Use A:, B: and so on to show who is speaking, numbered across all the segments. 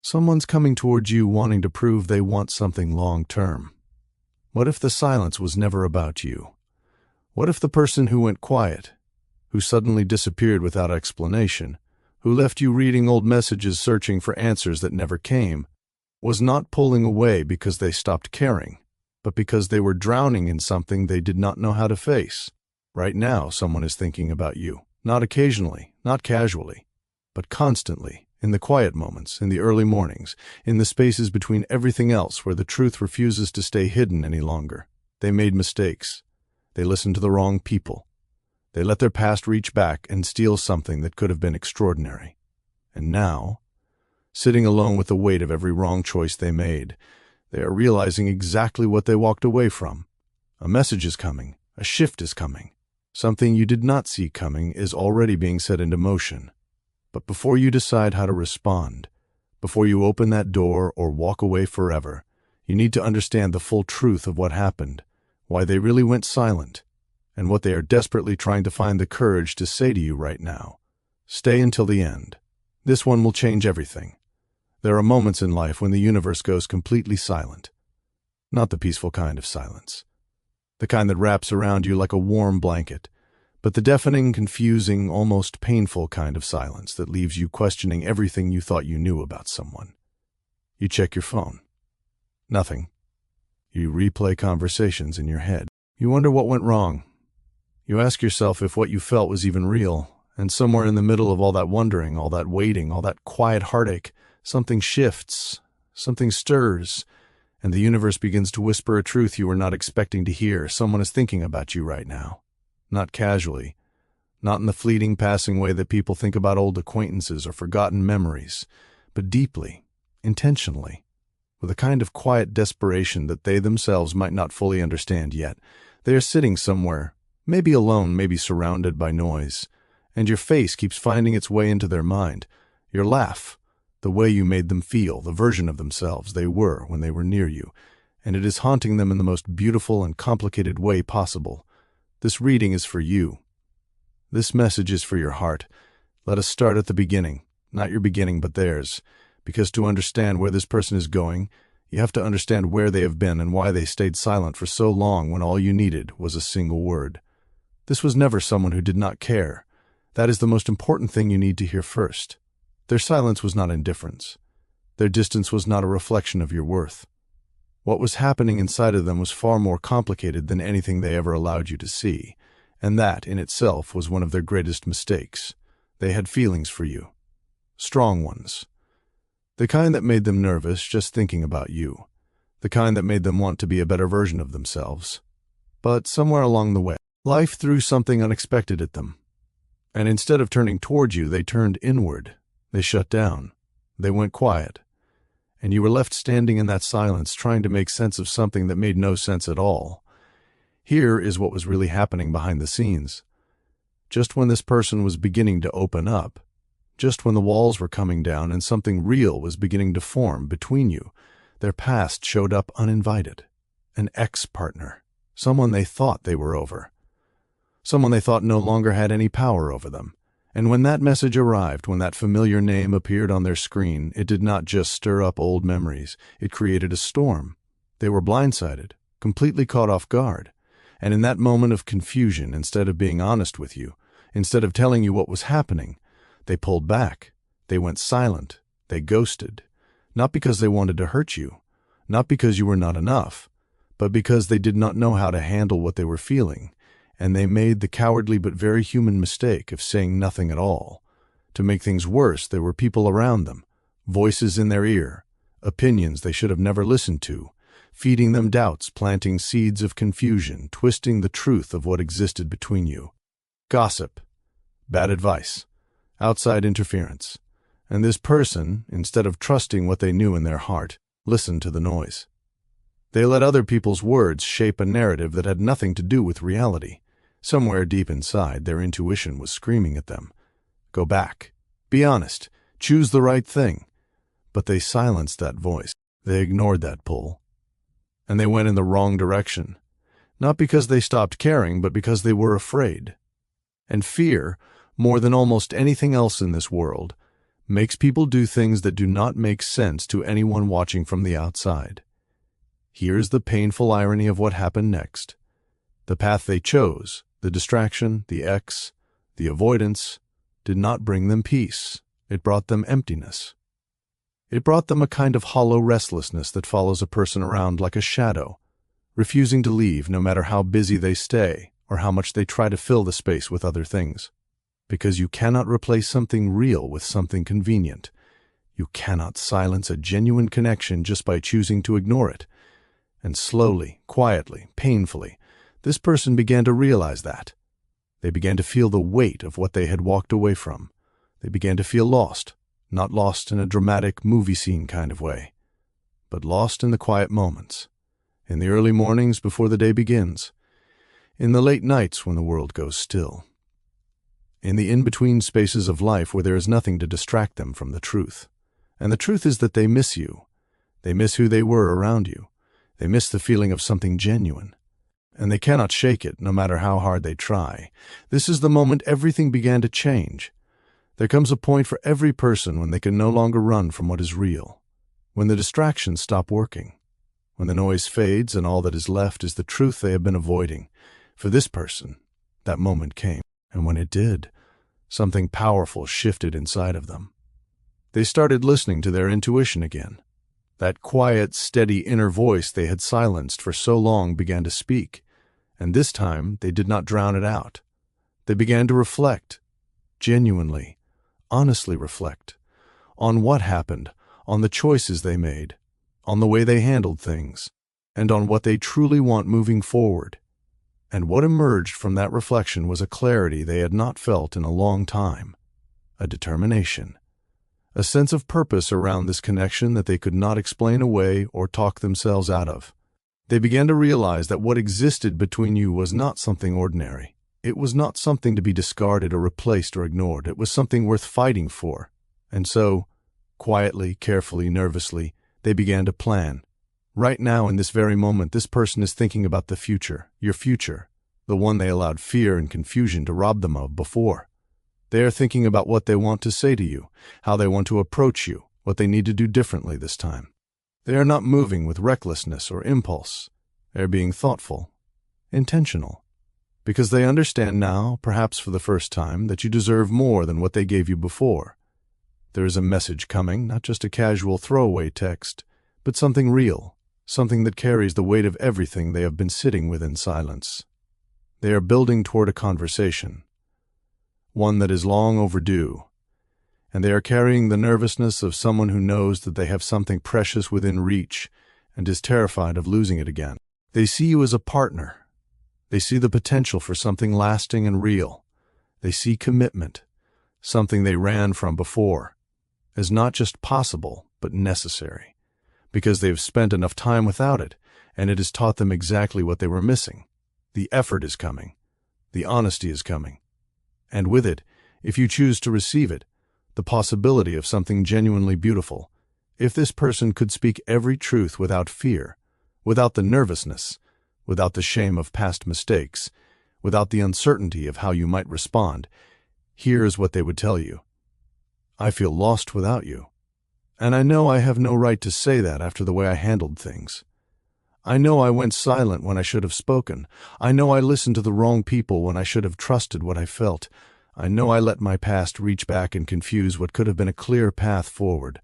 A: Someone's coming towards you wanting to prove they want something long-term. What if the silence was never about you? What if the person who went quiet, who suddenly disappeared without explanation, who left you reading old messages searching for answers that never came, was not pulling away because they stopped caring, but because they were drowning in something they did not know how to face? Right now, someone is thinking about you, not occasionally, not casually, but constantly, in the quiet moments, in the early mornings, in the spaces between everything else where the truth refuses to stay hidden any longer. They made mistakes. They listened to the wrong people. They let their past reach back and steal something that could have been extraordinary. And now, sitting alone with the weight of every wrong choice they made, they are realizing exactly what they walked away from. A message is coming. A shift is coming. Something you did not see coming is already being set into motion. But before you decide how to respond, before you open that door or walk away forever, you need to understand the full truth of what happened, why they really went silent, and what they are desperately trying to find the courage to say to you right now. Stay until the end. This one will change everything. There are moments in life when the universe goes completely silent. Not the peaceful kind of silence. The kind that wraps around you like a warm blanket, but the deafening, confusing, almost painful kind of silence that leaves you questioning everything you thought you knew about someone. You check your phone. Nothing. You replay conversations in your head. You wonder what went wrong. You ask yourself if what you felt was even real, and somewhere in the middle of all that wondering, all that waiting, all that quiet heartache, something shifts, something stirs, and the universe begins to whisper a truth you were not expecting to hear. Someone is thinking about you right now. Not casually, not in the fleeting, passing way that people think about old acquaintances or forgotten memories, but deeply, intentionally, with a kind of quiet desperation that they themselves might not fully understand yet. They are sitting somewhere, maybe alone, maybe surrounded by noise, and your face keeps finding its way into their mind. Your laugh, the way you made them feel, the version of themselves they were when they were near you, and it is haunting them in the most beautiful and complicated way possible. This reading is for you. This message is for your heart. Let us start at the beginning, not your beginning but theirs, because to understand where this person is going, you have to understand where they have been and why they stayed silent for so long when all you needed was a single word. This was never someone who did not care. That is the most important thing you need to hear first. Their silence was not indifference. Their distance was not a reflection of your worth. What was happening inside of them was far more complicated than anything they ever allowed you to see, and that, in itself, was one of their greatest mistakes. They had feelings for you. Strong ones. The kind that made them nervous just thinking about you. The kind that made them want to be a better version of themselves. But somewhere along the way, life threw something unexpected at them. And instead of turning toward you, they turned inward. They shut down. They went quiet. And you were left standing in that silence trying to make sense of something that made no sense at all. Here is what was really happening behind the scenes. Just when this person was beginning to open up, just when the walls were coming down and something real was beginning to form between you, their past showed up uninvited. An ex-partner, someone they thought they were over, someone they thought no longer had any power over them. And when that message arrived, when that familiar name appeared on their screen, it did not just stir up old memories. It created a storm. They were blindsided, completely caught off guard. And in that moment of confusion, instead of being honest with you, instead of telling you what was happening, they pulled back. They went silent. They ghosted. Not because they wanted to hurt you, not because you were not enough, but because they did not know how to handle what they were feeling. And they made the cowardly but very human mistake of saying nothing at all. To make things worse, there were people around them, voices in their ear, opinions they should have never listened to, feeding them doubts, planting seeds of confusion, twisting the truth of what existed between you. Gossip, bad advice, outside interference. And this person, instead of trusting what they knew in their heart, listened to the noise. They let other people's words shape a narrative that had nothing to do with reality. Somewhere deep inside, their intuition was screaming at them. Go back. Be honest. Choose the right thing. But they silenced that voice. They ignored that pull. And they went in the wrong direction. Not because they stopped caring, but because they were afraid. And fear, more than almost anything else in this world, makes people do things that do not make sense to anyone watching from the outside. Here's the painful irony of what happened next. The path they chose, the distraction, the the avoidance, did not bring them peace. It brought them emptiness. It brought them a kind of hollow restlessness that follows a person around like a shadow, refusing to leave no matter how busy they stay or how much they try to fill the space with other things. Because you cannot replace something real with something convenient. You cannot silence a genuine connection just by choosing to ignore it. And slowly, quietly, painfully, this person began to realize that. They began to feel the weight of what they had walked away from. They began to feel lost, not lost in a dramatic movie scene kind of way, but lost in the quiet moments, in the early mornings before the day begins, in the late nights when the world goes still, in the in-between spaces of life where there is nothing to distract them from the truth. And the truth is that they miss you. They miss who they were around you. They miss the feeling of something genuine. And they cannot shake it, no matter how hard they try. This is the moment everything began to change. There comes a point for every person when they can no longer run from what is real, when the distractions stop working, when the noise fades and all that is left is the truth they have been avoiding. For this person, that moment came, and when it did, something powerful shifted inside of them. They started listening to their intuition again. That quiet, steady inner voice they had silenced for so long began to speak, and this time they did not drown it out. They began to reflect, genuinely, honestly reflect, on what happened, on the choices they made, on the way they handled things, and on what they truly want moving forward. And what emerged from that reflection was a clarity they had not felt in a long time, a determination, a sense of purpose around this connection that they could not explain away or talk themselves out of. They began to realize that what existed between you was not something ordinary. It was not something to be discarded or replaced or ignored. It was something worth fighting for. And so, quietly, carefully, nervously, they began to plan. Right now, in this very moment, this person is thinking about the future, your future, the one they allowed fear and confusion to rob them of before. They are thinking about what they want to say to you, how they want to approach you, what they need to do differently this time. They are not moving with recklessness or impulse. They are being thoughtful, intentional, because they understand now, perhaps for the first time, that you deserve more than what they gave you before. There is a message coming, not just a casual throwaway text, but something real, something that carries the weight of everything they have been sitting with in silence. They are building toward a conversation, one that is long overdue, and they are carrying the nervousness of someone who knows that they have something precious within reach and is terrified of losing it again. They see you as a partner. They see the potential for something lasting and real. They see commitment, something they ran from before, as not just possible, but necessary, because they have spent enough time without it, and it has taught them exactly what they were missing. The effort is coming. The honesty is coming. And with it, if you choose to receive it, the possibility of something genuinely beautiful. If this person could speak every truth without fear, without the nervousness, without the shame of past mistakes, without the uncertainty of how you might respond, here is what they would tell you. I feel lost without you. And I know I have no right to say that after the way I handled things. I know I went silent when I should have spoken. I know I listened to the wrong people when I should have trusted what I felt. I know I let my past reach back and confuse what could have been a clear path forward.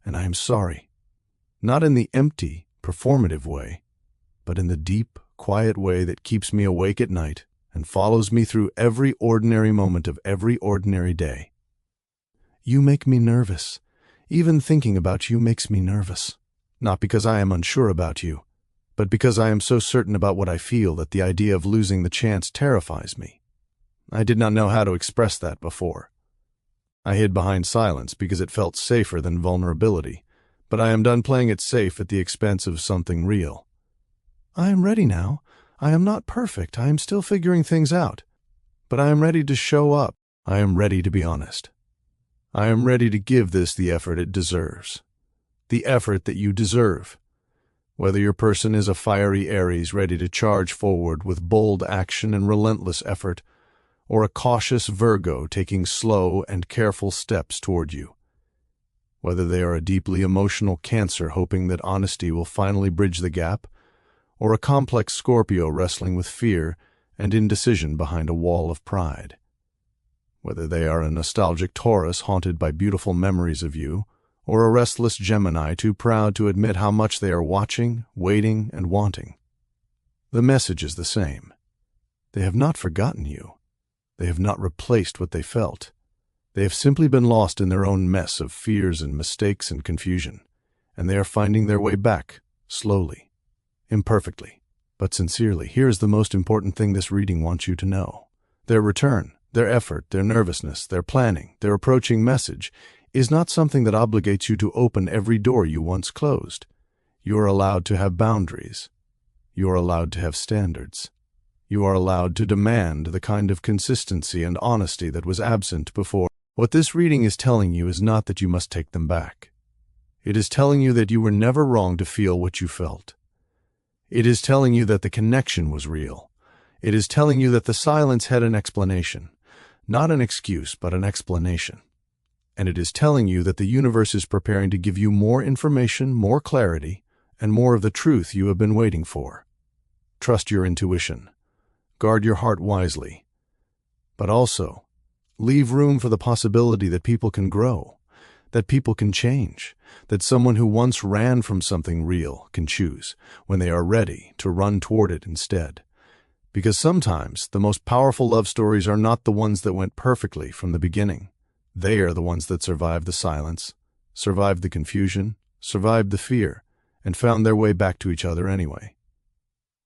A: And I am sorry. Not in the empty, performative way, but in the deep, quiet way that keeps me awake at night and follows me through every ordinary moment of every ordinary day. You make me nervous. Even thinking about you makes me nervous. Not because I am unsure about you, but because I am so certain about what I feel that the idea of losing the chance terrifies me. I did not know how to express that before. I hid behind silence because it felt safer than vulnerability, but I am done playing it safe at the expense of something real. I am ready now. I am not perfect. I am still figuring things out. But I am ready to show up. I am ready to be honest. I am ready to give this the effort it deserves. The effort that you deserve. Whether your person is a fiery Aries ready to charge forward with bold action and relentless effort, or a cautious Virgo taking slow and careful steps toward you, Whether they are a deeply emotional Cancer hoping that honesty will finally bridge the gap, or a complex Scorpio wrestling with fear and indecision behind a wall of pride. Whether they are a nostalgic Taurus haunted by beautiful memories of you, or a restless Gemini too proud to admit how much they are watching, waiting, and wanting. The message is the same. They have not forgotten you. They have not replaced what they felt. They have simply been lost in their own mess of fears and mistakes and confusion, and they are finding their way back, slowly, imperfectly, but sincerely. Here is the most important thing this reading wants you to know. Their return, their effort, their nervousness, their planning, their approaching message is not something that obligates you to open every door you once closed. You are allowed to have boundaries. You are allowed to have standards. You are allowed to demand the kind of consistency and honesty that was absent before. What this reading is telling you is not that you must take them back. It is telling you that you were never wrong to feel what you felt. It is telling you that the connection was real. It is telling you that the silence had an explanation. Not an excuse, but an explanation. And it is telling you that the universe is preparing to give you more information, more clarity, and more of the truth you have been waiting for. Trust your intuition. Guard your heart wisely. But also, leave room for the possibility that people can grow, that people can change, that someone who once ran from something real can choose, when they are ready, to run toward it instead. Because sometimes the most powerful love stories are not the ones that went perfectly from the beginning. They are the ones that survived the silence, survived the confusion, survived the fear, and found their way back to each other anyway.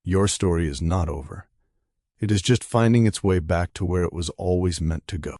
A: Your story is not over. It is just finding its way back to where it was always meant to go.